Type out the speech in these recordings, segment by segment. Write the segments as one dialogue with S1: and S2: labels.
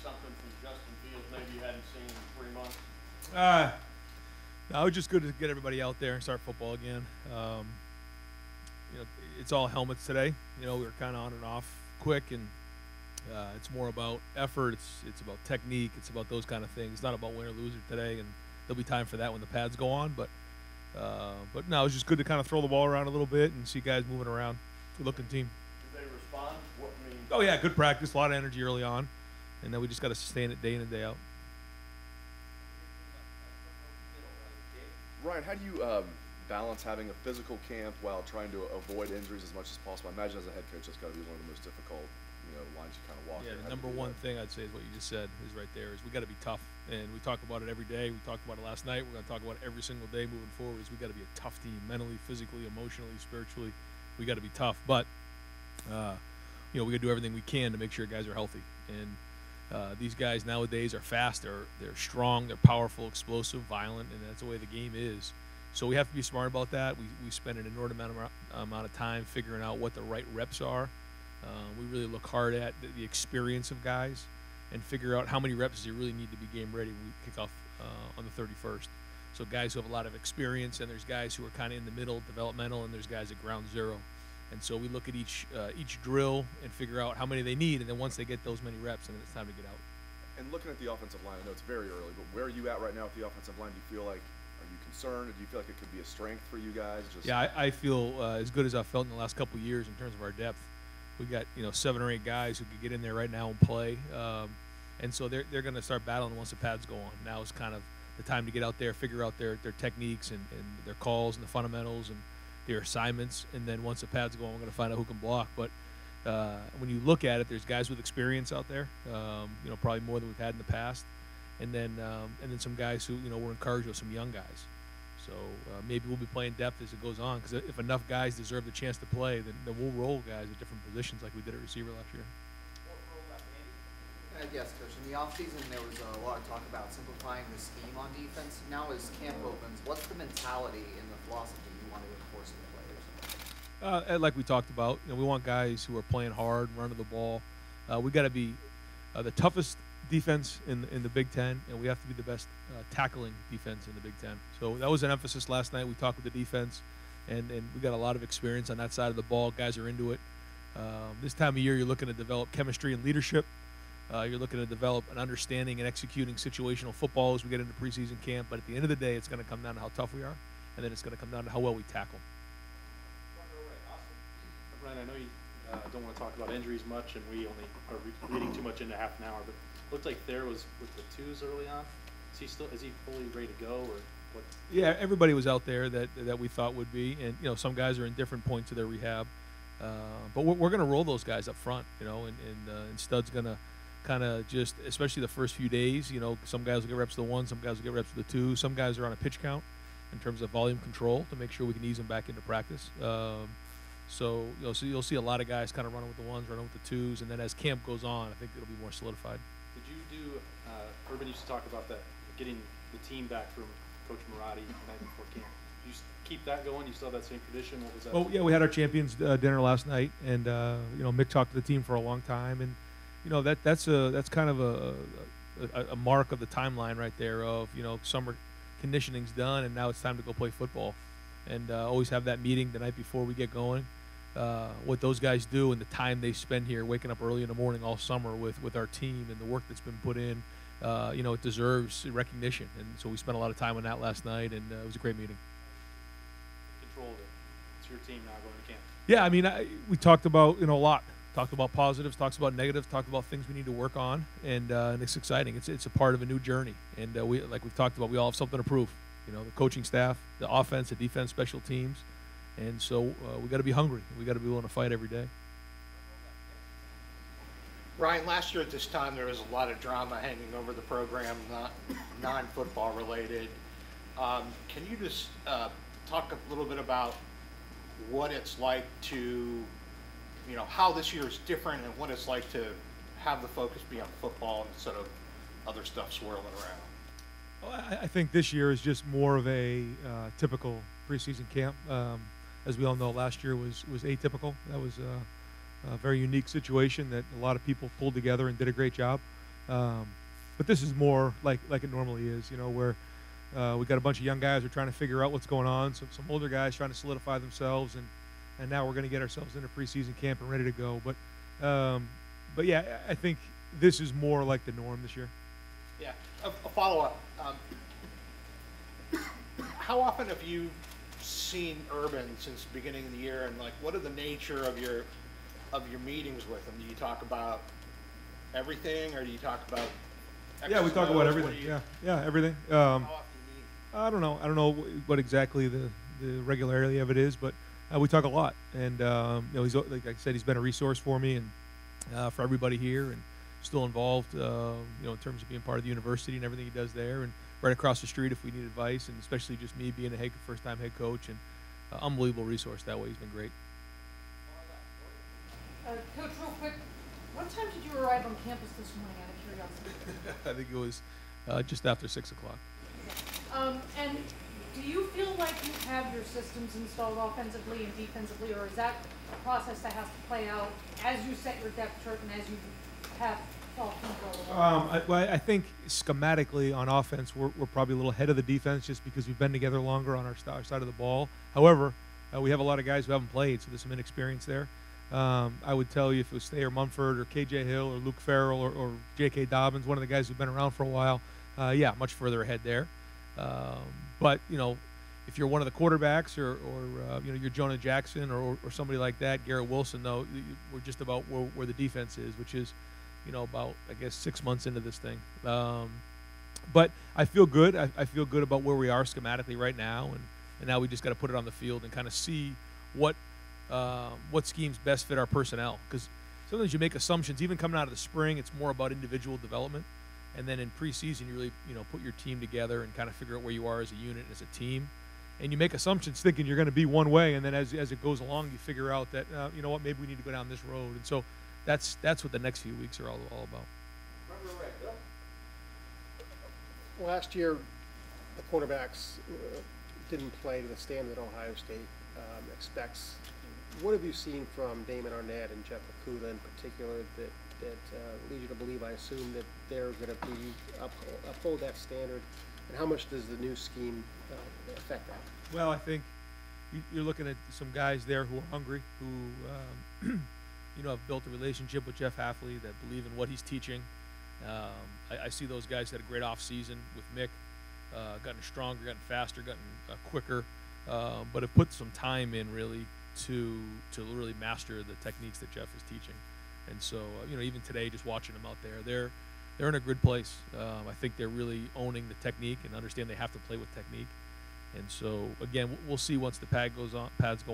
S1: something from Justin Fields maybe you hadn't seen in 3 months?
S2: No, it was just good to get everybody out there and start football again. It's all helmets today. We were kind of on and off quick, and it's more about effort. It's about technique. It's about those kind of things. It's not about win or loser today, and there'll be time for that when the pads go on. But no, it was just good to kind of throw the ball around a little bit and see guys moving around. Good-looking team.
S1: Did they respond?
S2: Oh, yeah, good practice, a lot of energy early on, and then we just got to sustain it day in and day out.
S3: Ryan, how do you balance having a physical camp while trying to avoid injuries as much as possible? I imagine as a head coach, that's got to be one of the most difficult lines you kind of walk.
S2: Yeah, the number one thing I'd say is what you just said is right there is we got to be tough, and we talk about it every day. We talked about it last night. We're going to talk about it every single day moving forward. Is we got to be a tough team, mentally, physically, emotionally, spiritually. We got to be tough, but we got to do everything we can to make sure guys are healthy. And these guys nowadays are fast. They're strong. They're powerful, explosive, violent, and that's the way the game is. So we have to be smart about that. We spend an inordinate amount of time figuring out what the right reps are. We really look hard at the experience of guys and figure out how many reps does he really need to be game ready when we kick off on the 31st. So guys who have a lot of experience, and there's guys who are kind of in the middle, developmental, and there's guys at ground zero. And so we look at each drill and figure out how many they need, and then once they get those many reps, then it's time to get out.
S3: And looking at the offensive line, I know it's very early, but where are you at right now with the offensive line? Do you feel like, are you concerned, or do you feel like it could be a strength for you guys?
S2: Yeah, I feel as good as I've felt in the last couple of years in terms of our depth. We got 7 or 8 guys who could get in there right now and play, and so they're going to start battling once the pads go on. Now is kind of the time to get out there, figure out their techniques and their calls and the fundamentals and their assignments, and then once the pads go on, we're going to find out who can block. But when you look at it, there's guys with experience out there, probably more than we've had in the past, and then some guys who we're encouraged with, some young guys. So maybe we'll be playing depth as it goes on, because if enough guys deserve the chance to play, then we'll roll guys at different positions like we did at receiver last year.
S4: Yes, Coach. In the offseason, there was a lot of talk about simplifying the scheme on defense. Now as camp opens, what's the mentality and the philosophy you want to enforce in the players?
S2: Like we talked about, we want guys who are playing hard, running the ball. We got to be the toughest defense in the Big Ten, and we have to be the best tackling defense in the Big Ten. So that was an emphasis last night. We talked with the defense, and we got a lot of experience on that side of the ball. Guys are into it. This time of year, you're looking to develop chemistry and leadership. You're looking to develop an understanding and executing situational football as we get into preseason camp. But at the end of the day, it's going to come down to how tough we are, and then it's going to come down to how well we tackle.
S5: Ryan, I know you don't want to talk about injuries much, and we only are reading too much into half an hour, but it looked like Thayer was with the twos early on. Is he fully ready to go, or what? Yeah,
S2: everybody was out there that we thought would be, and some guys are in different points of their rehab. But we're going to roll those guys up front, and Stud's going to kind of just, especially the first few days, some guys will get reps to the 1, some guys will get reps to the 2. Some guys are on a pitch count in terms of volume control to make sure we can ease them back into practice. So you'll see a lot of guys kind of running with the 1s, running with the 2s, and then as camp goes on, I think it'll be more solidified.
S5: Did you do? Urban used to talk about that, getting the team back from Coach Marotti the night before camp. Did you keep that going? You still have that same tradition? What was that?
S2: Well, yeah, we had our champions dinner last night, and Mick talked to the team for a long time, and that's kind of a mark of the timeline right there of summer conditioning's done, and now it's time to go play football, and always have that meeting the night before we get going. What those guys do and the time they spend here, waking up early in the morning all summer with our team and the work that's been put in, it deserves recognition, and so we spent a lot of time on that last night, and it was a great meeting.
S5: Controlled it. It's your team now going to camp.
S2: Yeah, I mean, we talked about a lot. Talked about positives, talked about negatives, talked about things we need to work on, and it's exciting. It's a part of a new journey, and like we've talked about, we all have something to prove. The coaching staff, the offense, the defense, special teams, and so we got to be hungry. We got to be willing to fight every day.
S6: Ryan, last year at this time there was a lot of drama hanging over the program, not non-football related. Can you just talk a little bit about what it's like to how this year is different and what it's like to have the focus be on football instead of other stuff swirling around?
S2: Well, I think this year is just more of a typical preseason camp. As we all know, last year was atypical. That was a very unique situation that a lot of people pulled together and did a great job.
S7: But this is more like it normally is, where we got a bunch of young guys who are trying to figure out what's going on, some older guys trying to solidify themselves, and now we're going to get ourselves into preseason camp and ready to go. But yeah, I think this is more like the norm this year.
S6: Yeah, a follow-up. How often have you seen Urban since the beginning of the year, and like, what are the nature of your meetings with him? Do you talk about everything, or do you talk about?
S7: Yeah, we talk about
S6: X's and O's?
S7: everything. Yeah, everything.
S6: How often do you meet?
S7: I don't know what exactly the regularity of it is, but we talk a lot. And he's, like I said, he's been a resource for me and for everybody here, and still involved, in terms of being part of the university and everything he does there, and right across the street if we need advice, and especially just me being a first-time head coach, and unbelievable resource that way. He's been great.
S8: Coach, real quick, what time did you arrive on campus this morning, out of curiosity?
S7: I think it was just after 6 o'clock.
S8: And do you feel like you have your systems installed offensively and defensively, or is that a process that has to play out as you set your depth chart and as you have fall control?
S7: I think schematically on offense, we're probably a little ahead of the defense just because we've been together longer on our side of the ball. However, we have a lot of guys who haven't played, so there's some inexperience there. I would tell you if it was Thayer Mumford or KJ Hill or Luke Farrell or J.K. Dobbins, one of the guys who've been around for a while, much further ahead there. But if you're one of the quarterbacks or you're Jonah Jackson or somebody like that, Garrett Wilson, though, we're just about where the defense is, which is about, I guess, 6 months into this thing. But I feel good. I feel good about where we are schematically right now, and now we just got to put it on the field and kind of see what schemes best fit our personnel. Because sometimes you make assumptions, even coming out of the spring, it's more about individual development. And then in preseason, you really, put your team together and kind of figure out where you are as a unit, as a team. And you make assumptions thinking you're going to be one way, and then as it goes along, you figure out that, maybe we need to go down this road. And so that's what the next few weeks are all about.
S9: Last year, the quarterbacks didn't play to the standard Ohio State expects. What have you seen from Damon Arnett and Jeff Okuda in particular that leads you to believe, I assume, that they're going to be uphold that standard? And how much does the new scheme affect that?
S7: Well, I think you're looking at some guys there who are hungry, who have built a relationship with Jeff Hafley, that believe in what he's teaching. I see those guys had a great off season with Mick, gotten stronger, gotten faster, gotten quicker, but have put some time in really to really master the techniques that Jeff is teaching. And so, even today, just watching them out there, they're in a good place. I think they're really owning the technique and understand they have to play with technique. And so, again, we'll see once the pads go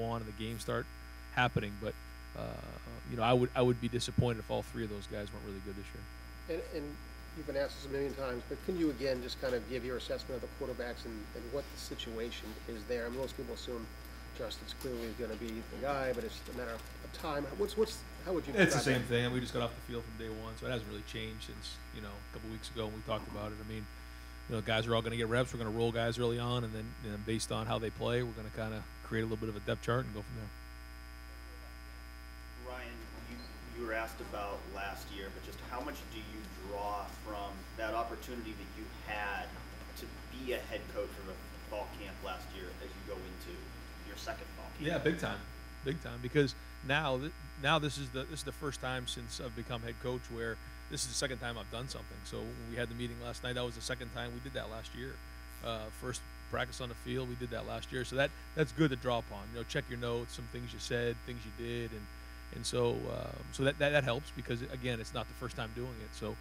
S7: on and the games start happening. But I would be disappointed if all three of those guys weren't really good this year.
S9: And you've been asked this a million times, but can you again just kind of give your assessment of the quarterbacks and what the situation is there? I mean, most people assume Justin's clearly going to be the guy, but it's a matter of time. How would you?
S7: It's the same thing. We just got off the field from day one, so it hasn't really changed since a couple weeks ago when we talked about it. I mean, guys are all going to get reps. We're going to roll guys early on, and then based on how they play, we're going to kind of create a little bit of a depth chart and go from there.
S10: Ryan, you were asked about last year, but just how much do you draw from that opportunity that you had to be a head coach of a fall camp last year as you go into your second fall camp?
S7: Yeah, big time, because now this is the first time since I've become head coach where this is the second time I've done something. So when we had the meeting last night, that was the second time we did that last year. First practice on the field, we did that last year. So that's good to draw upon. Check your notes, some things you said, things you did, and so that helps because again, it's not the first time doing it. So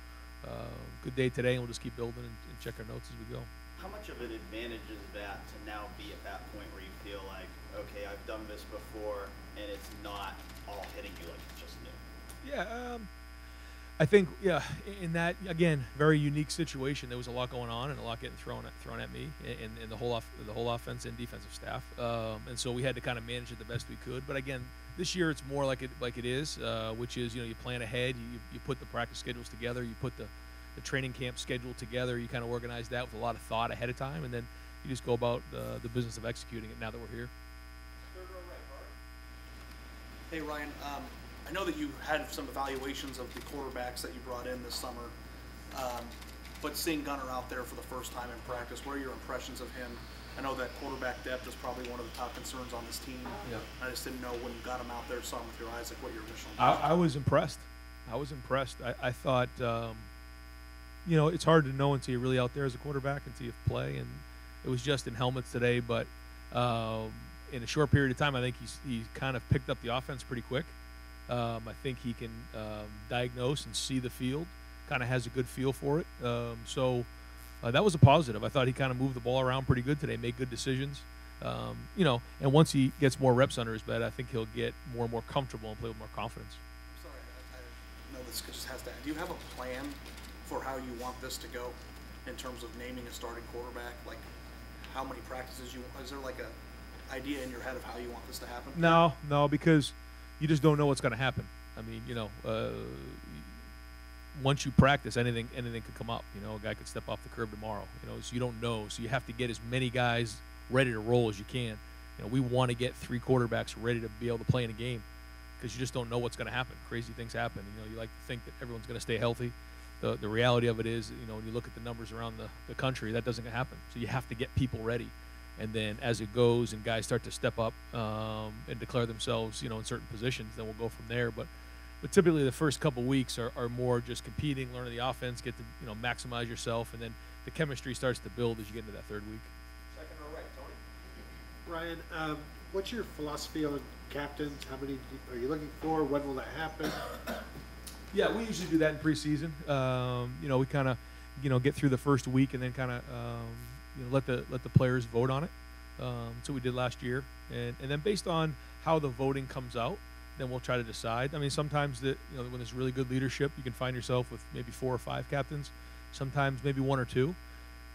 S7: good day today, and we'll just keep building and check our notes as we go.
S10: How much of an advantage is that to now be at that point where you feel like, okay, I've done this before, and it's not all hitting you like it's just new?
S7: Yeah, I think in that again very unique situation, there was a lot going on and a lot getting thrown at me and the whole offense and defensive staff, and so we had to kind of manage it the best we could. But again, this year it's more like it is, which is you plan ahead, you put the practice schedules together, you put the training camp schedule together, you kind of organize that with a lot of thought ahead of time, and then you just go about the business of executing it now that we're here.
S11: Hey Ryan, I know that you had some evaluations of the quarterbacks that you brought in this summer. But seeing Gunner out there for the first time in practice, what are your impressions of him? I know that quarterback depth is probably one of the top concerns on this team.
S2: Yeah.
S11: I just didn't know when you got him out there, saw him with your eyes, like what your initial
S7: I was impressed. I thought, it's hard to know until you're really out there as a quarterback, until you play. And it was just in helmets today, but in a short period of time, I think he kind of picked up the offense pretty quick. I think he can diagnose and see the field, kind of has a good feel for it. So that was a positive. I thought he kind of moved the ball around pretty good today, made good decisions. And once he gets more reps under his belt, I think he'll get more and more comfortable and play with more confidence.
S11: I'm sorry, I know this just has to. Do you have a plan for how you want this to go in terms of naming a starting quarterback? Like, how many practices you? Is there like a idea in your head of how you want this to happen?
S7: No, because you just don't know what's going to happen. I mean, once you practice, anything could come up. A guy could step off the curb tomorrow. So you don't know. So you have to get as many guys ready to roll as you can. We want to get 3 quarterbacks ready to be able to play in a game, because you just don't know what's going to happen. Crazy things happen. You like to think that everyone's going to stay healthy. The reality of it is, when you look at the numbers around the country, that doesn't happen. So you have to get people ready. And then as it goes and guys start to step up and declare themselves, in certain positions, then we'll go from there. But typically the first couple weeks are more just competing, learning the offense, get to maximize yourself, and then the chemistry starts to build as you get into that third week.
S1: Second row right, Tony.
S12: Ryan, what's your philosophy on captains? How many are you looking for? When will that happen?
S7: Yeah, we usually do that in preseason. We kind of, get through the first week and then kind of, let the players vote on it. So we did last year, and then based on how the voting comes out, then we'll try to decide. I mean, sometimes when there's really good leadership, you can find yourself with maybe 4 or 5 captains. Sometimes maybe 1 or 2.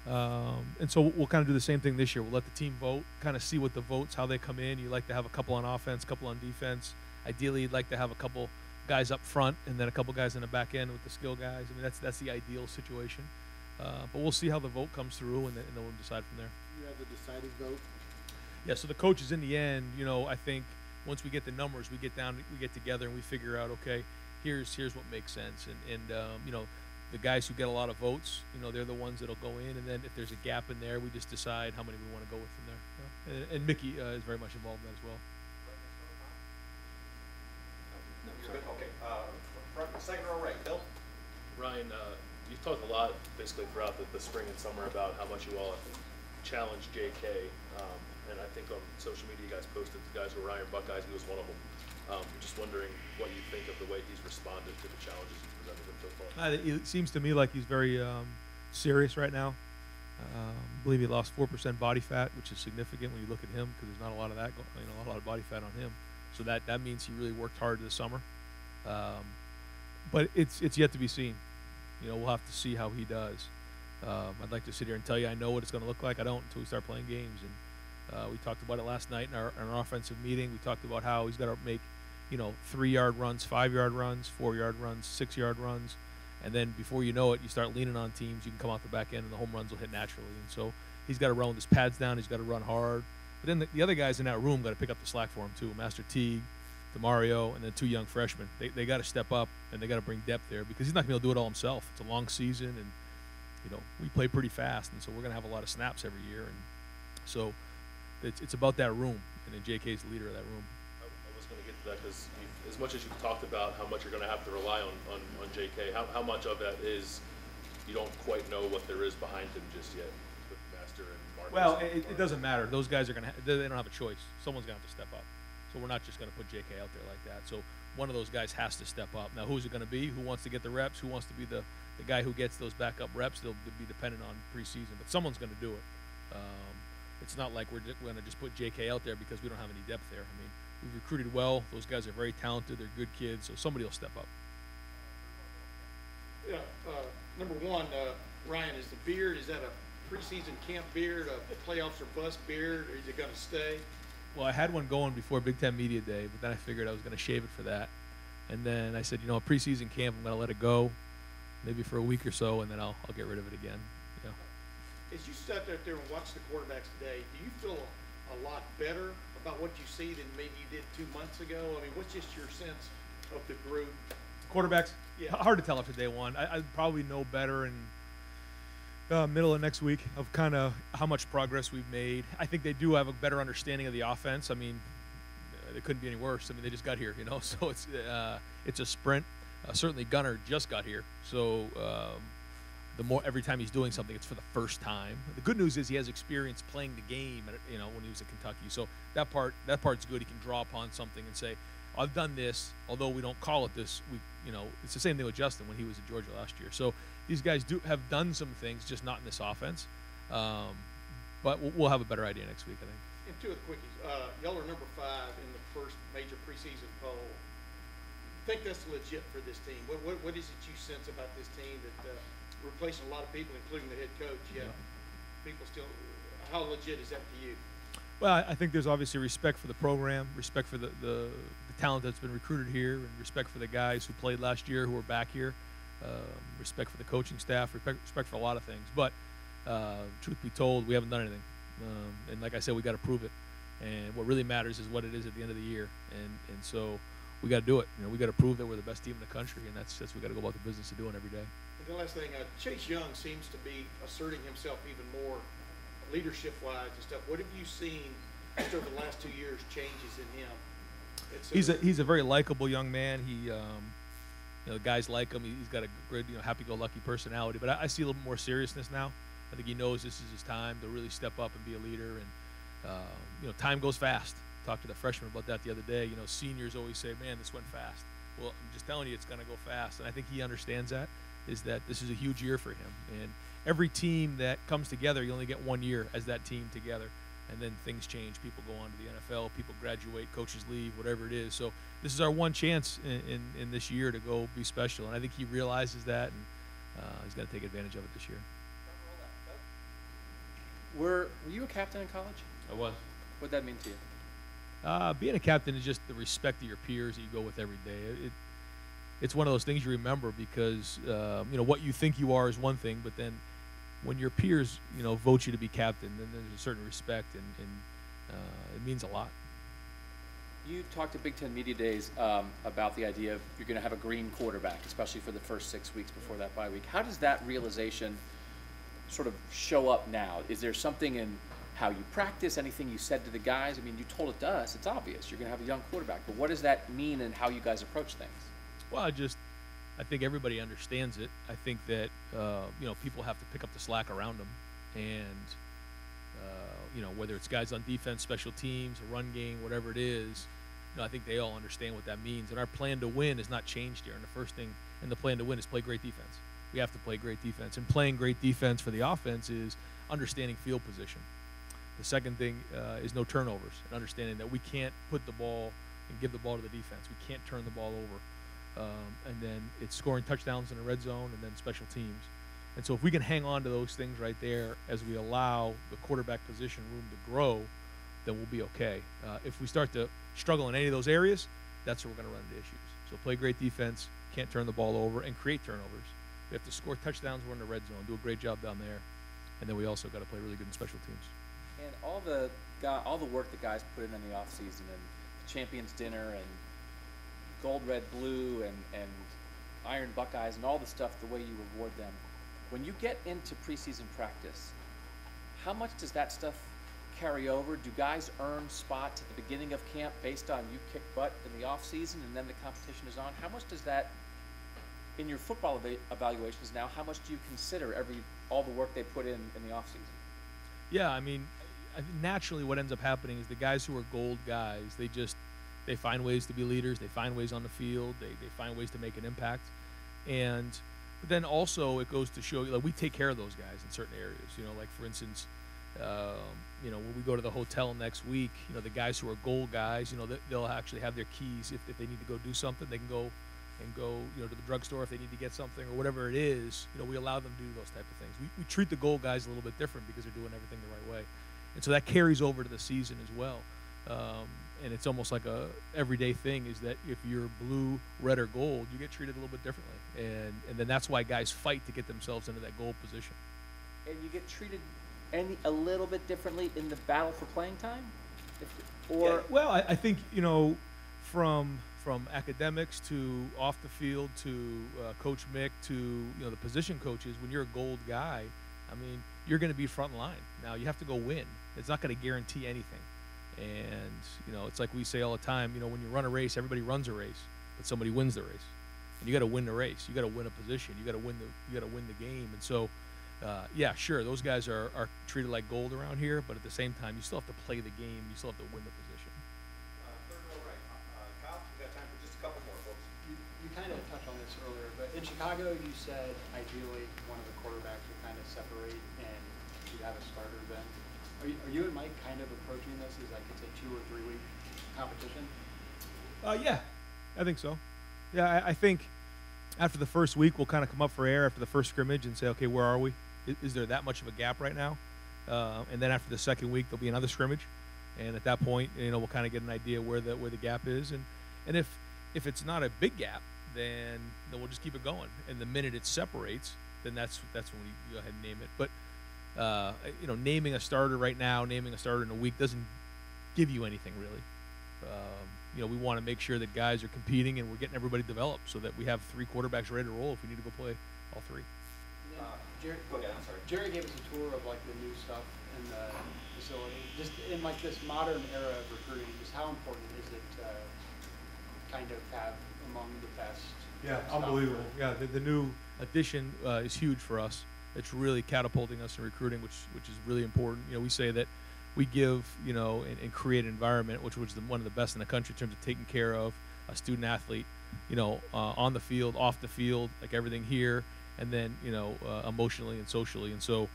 S7: And so we'll kind of do the same thing this year. We'll let the team vote, kind of see what the votes, how they come in. You like to have a couple on offense, a couple on defense. Ideally, you'd like to have a couple guys up front and then a couple guys in the back end with the skill guys. I mean, that's the ideal situation. But we'll see how the vote comes through, and then we'll decide from there.
S12: You have the deciding vote?
S7: Yeah, so the coaches in the end, I think once we get the numbers, we get together and we figure out, okay, here's what makes sense. And the guys who get a lot of votes, they're the ones that'll go in, and then if there's a gap in there, we just decide how many we want to go with from there. And Mickey is very much involved in that as well.
S1: You're good? Okay. Second row right, Bill.
S13: Ryan, you've talked a lot basically throughout the spring and summer about how much you all challenged JK. And I think on social media you guys posted the guys who were Ryan Buckeyes, he was one of them. Just wondering what you think of the way he's responded to the challenges he's presented him so far.
S7: It seems to me like he's very serious right now. I believe he lost 4% body fat, which is significant when you look at him, because there's not a lot of that, a lot of body fat on him. So that means he really worked hard this summer. But it's yet to be seen. We'll have to see how he does. I'd like to sit here and tell you I know what it's going to look like. I don't until we start playing games. And we talked about it last night in our offensive meeting. We talked about how he's got to make 3-yard runs, 5-yard runs, 4-yard runs, 6-yard runs. And then before you know it, you start leaning on teams. You can come out the back end and the home runs will hit naturally. And so he's got to run with his pads down. He's got to run hard. But then the other guys in that room got to pick up the slack for him too. Master Teague, DeMario, and then 2 young freshmen. They got to step up, and they got to bring depth there, because he's not going to be able to do it all himself. It's a long season, and we play pretty fast, and so we're going to have a lot of snaps every year. And so it's about that room, and then JK's the leader of that room.
S13: I was going to get to that, because as much as you've talked about how much you're going to have to rely on JK, how much of that is you don't quite know what there is behind him just yet with Master and Marcus?
S7: Well, it doesn't matter. Those guys are they don't have a choice. Someone's going to have to step up. So we're not just going to put JK out there like that. So one of those guys has to step up. Now, who's it going to be? Who wants to get the reps? Who wants to be the guy who gets those backup reps? They'll be dependent on preseason, but someone's going to do it. It's not like we're going to just put JK out there because we don't have any depth there. I mean, we've recruited well. Those guys are very talented. They're good kids, so somebody will step up.
S6: Yeah, number one, Ryan, is the beard, is that a preseason camp beard, a playoffs or bust beard, or is it going to stay?
S7: Well, I had one going before Big Ten Media Day, but then I figured I was going to shave it for that. And then I said, a preseason camp, I'm going to let it go, maybe for a week or so, and then I'll get rid of it again. Yeah.
S6: As you sat there and watched the quarterbacks today, do you feel a lot better about what you see than maybe you did 2 months ago? I mean, what's just your sense of the group
S7: Quarterbacks?
S1: Yeah.
S7: Hard to tell after day one. I'd probably know better in middle of next week of kind of how much progress we've made. I think they do have a better understanding of the offense. I mean, it couldn't be any worse. I mean, they just got here, so it's a sprint. Certainly Gunnar just got here, so every time he's doing something, it's for the first time. The good news is he has experience playing the game, when he was at Kentucky. So that part's good. He can draw upon something and say, I've done this, although we don't call it this. It's the same thing with Justin when he was at Georgia last year. So these guys have done some things, just not in this offense. But we'll have a better idea next week, I think.
S1: And two of the quickies. Y'all are number 5 in the first major preseason poll. Think that's legit for this team? What is it you sense about this team that replacing a lot of people, including the head coach? Yet people still. How legit is that to you?
S7: Well, I think there's obviously respect for the program, respect for the talent that's been recruited here, and respect for the guys who played last year who are back here. Respect for the coaching staff, respect for a lot of things. But truth be told, we haven't done anything. And like I said, we got to prove it. And what really matters is what it is at the end of the year. And so we got to do it. We got to prove that we're the best team in the country, and that's what we got to go about the business of doing every day.
S1: And the last thing, Chase Young seems to be asserting himself even more leadership-wise and stuff. What have you seen just over the last 2 years changes in him?
S7: He's a very likable young man. He guys like him. He's got a great, happy-go-lucky personality. But I see a little bit more seriousness now. I think he knows this is his time to really step up and be a leader. And time goes fast. Talked to the freshman about that the other day. Seniors always say, "Man, this went fast." Well, I'm just telling you, it's going to go fast. And I think he understands that. Is that this is a huge year for him. And every team that comes together, you only get 1 year as that team together. And then things change. People go on to the NFL. People graduate. Coaches leave. Whatever it is. So this is our one chance in this year to go be special. And I think he realizes that, and he's got to take advantage of it this year.
S14: Were you a captain in college?
S2: I was.
S14: What'd that mean to you?
S7: Being a captain is just the respect of your peers that you go with every day. It's one of those things you remember because what you think you are is one thing, but then when your peers vote you to be captain, then there's a certain respect, and it means a lot.
S14: You talked at Big Ten Media Days about the idea of you're going to have a green quarterback, especially for the first 6 weeks before that bye week. How does that realization sort of show up now? Is there something in how you practice, anything you said to the guys? I mean, you told it to us. It's obvious. You're going to have a young quarterback. But what does that mean in how you guys approach things?
S7: Well, I think everybody understands it. I think that, people have to pick up the slack around them. And, whether it's guys on defense, special teams, a run game, whatever it is, I think they all understand what that means. And our plan to win has not changed here. And the first thing in the plan to win is play great defense. We have to play great defense. And playing great defense for the offense is understanding field position. The second thing is no turnovers, and understanding that we can't put the ball and give the ball to the defense. We can't turn the ball over. And then it's scoring touchdowns in the red zone and then special teams. And so if we can hang on to those things right there as we allow the quarterback position room to grow, then we'll be okay. If we start to struggle in any of those areas, that's where we're going to run into issues. So play great defense, can't turn the ball over, and create turnovers. We have to score touchdowns. We're in the red zone, do a great job down there. And then we also got to play really good in special teams.
S14: And all the work the guys put in the off season, and the Champions Dinner, and Gold, Red, Blue, and Iron Buckeyes, and all the stuff, the way you reward them. When you get into preseason practice, how much does that stuff carry over? Do guys earn spots at the beginning of camp based on you kick butt in the off season and then the competition is on? How much does that, in your football evaluations now, how much do you consider all the work they put in the off season?
S7: Yeah, I mean, naturally what ends up happening is the guys who are gold guys, they find ways to be leaders, they find ways on the field, they find ways to make an impact. But then also it goes to show, we take care of those guys in certain areas. Like for instance, when we go to the hotel next week, the guys who are gold guys, they'll actually have their keys. If they need to go do something, they can go to the drugstore if they need to get something or whatever it is. We allow them to do those type of things. We treat the gold guys a little bit different because they're doing everything the right way. And so that carries over to the season as well. And it's almost like a everyday thing is that if you're blue, red, or gold, you get treated a little bit differently. And then that's why guys fight to get themselves into that gold position.
S14: And you get treated a little bit differently in the battle for playing time?
S7: Well, I think, from
S2: from academics to off the field to Coach Mick to the position coaches. When you're a gold guy, I mean, you're going to be front line. Now you have to go win. It's not going to guarantee anything. And it's like we say all the time. When you run a race, everybody runs a race, but somebody wins the race. And you got to win the race. You got to win a position. You got to win the game. And so, yeah, sure, those guys are treated like gold around here, but at the same time, you still have to play the game. You still have to win the position.
S15: Third row right. Kyle, we got time for just a couple more, folks.
S16: You kind of touched on this earlier, but in Chicago, you said ideally one of the quarterbacks would kind of separate and you'd have a starter then. Are you and Mike kind of approaching this as like it's a 2 or 3 week competition?
S7: Yeah, I think so. Yeah, I think after the first week, we'll kind of come up for air after the first scrimmage and say, okay, where are we? Is there that much of a gap right now? And then after the second week, there'll be another scrimmage, and at that point, we'll kind of get an idea where the gap is, and if it's not a big gap, then we'll just keep it going. And the minute it separates, then that's when we go ahead and name it. But naming a starter right now, naming a starter in a week doesn't give you anything really. We want to make sure that guys are competing and we're getting everybody developed so that we have 3 quarterbacks ready to roll if we need to go play all 3.
S10: Go ahead, I'm sorry.
S16: Jerry gave us a tour of like the new stuff in the facility. Just in like this modern era of recruiting, just how important is it to kind of have among the best?
S7: Yeah,
S16: stuff?
S7: unbelievable. Yeah, the new addition is huge for us. It's really catapulting us in recruiting, which is really important. We say that we give, and create an environment which was one of the best in the country in terms of taking care of a student athlete, on the field, off the field, like everything here, and then, emotionally and socially. And so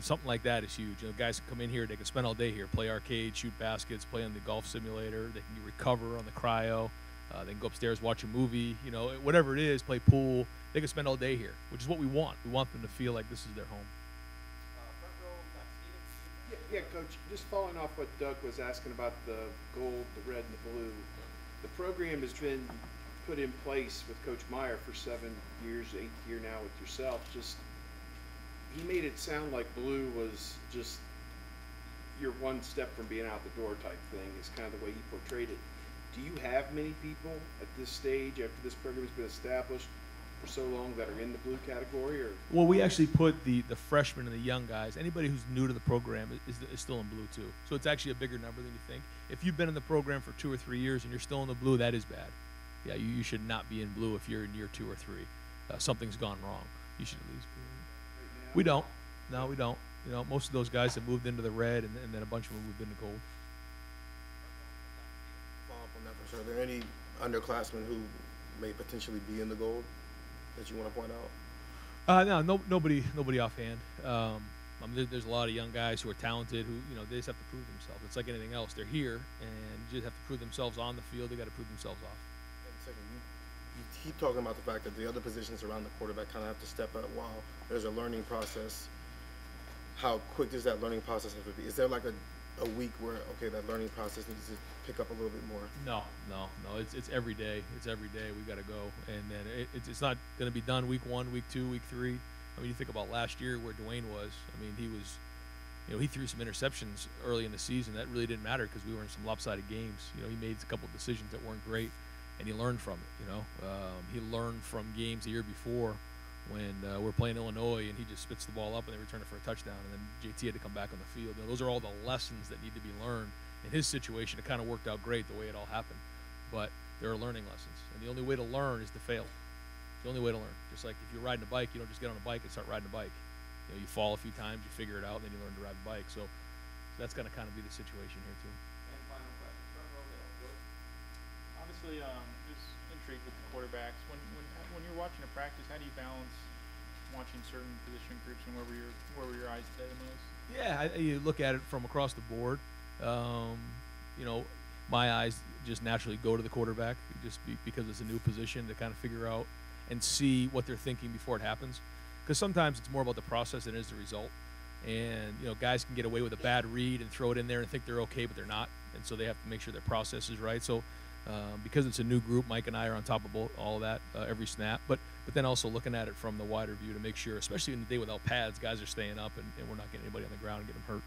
S7: something like that is huge. Guys can come in here, they can spend all day here, play arcade, shoot baskets, play on the golf simulator, they can recover on the cryo, they can go upstairs, watch a movie, whatever it is, play pool. They can spend all day here, which is what we want. We want them to feel like this is their home.
S17: Yeah, Coach, just following off what Doug was asking about the gold, the red, and the blue. The program has been put in place with Coach Meyer for 7 years, 8th year now with yourself. He made it sound like blue was just you're one step from being out the door type thing, is kind of the way he portrayed it. Do you have many people at this stage, after this program has been established for so long, that are in the blue category? Or
S2: Well, we actually put the freshmen and the young guys, anybody who's new to the program is still in blue too. So it's actually a bigger number than you think. If you've been in the program for 2 or 3 years and you're still in the blue, that is bad. Yeah, you should not be in blue if you're in year 2 or 3. Something's gone wrong. You should at least be in. We don't. No, we don't. Most of those guys have moved into the red, and then a bunch of them moved into gold.
S18: Follow up on that for sure. Are there any underclassmen who may potentially be in the gold that you want to point out?
S2: No, nobody offhand. There's a lot of young guys who are talented who, they just have to prove themselves. It's like anything else. They're here, and you just have to prove themselves on the field. They got to prove themselves off.
S18: And second, you keep talking about the fact that the other positions around the quarterback kind of have to step up while there's a learning process. How quick does that learning process have to be? Is there like a week where, okay, that learning process needs to pick up a little bit more?
S2: No. It's every day. It's every day. We got to go, and then it's not going to be done week 1, week 2, week 3. You think about last year where Dwayne was. He was, he threw some interceptions early in the season. That really didn't matter because we were in some lopsided games. He made a couple of decisions that weren't great, and he learned from it. He learned from games the year before when we're playing Illinois and he just spits the ball up and they return it for a touchdown, and then JT had to come back on the field. Those are all the lessons that need to be learned. In his situation, it kind of worked out great the way it all happened, but there are learning lessons, and the only way to learn is to fail. It's the only way to learn. Just like if you're riding a bike, you don't just get on a bike and start riding a bike. You fall a few times, you figure it out, and then you learn to ride a bike. So that's going to kind of be the situation here too.
S15: And final question.
S19: Obviously, just intrigued with the quarterbacks. When you're watching a practice, how do you balance watching certain position groups and where were your eyes today the most?
S2: Yeah, you look at it from across the board. My eyes just naturally go to the quarterback just because it's a new position to kind of figure out and see what they're thinking before it happens. Because sometimes it's more about the process than it is the result. And, guys can get away with a bad read and throw it in there and think they're okay, but they're not. And so they have to make sure their process is right. So because it's a new group, Mike and I are on top of all of that every snap. But then also looking at it from the wider view to make sure, especially in the day without pads, guys are staying up and we're not getting anybody on the ground and getting them hurt.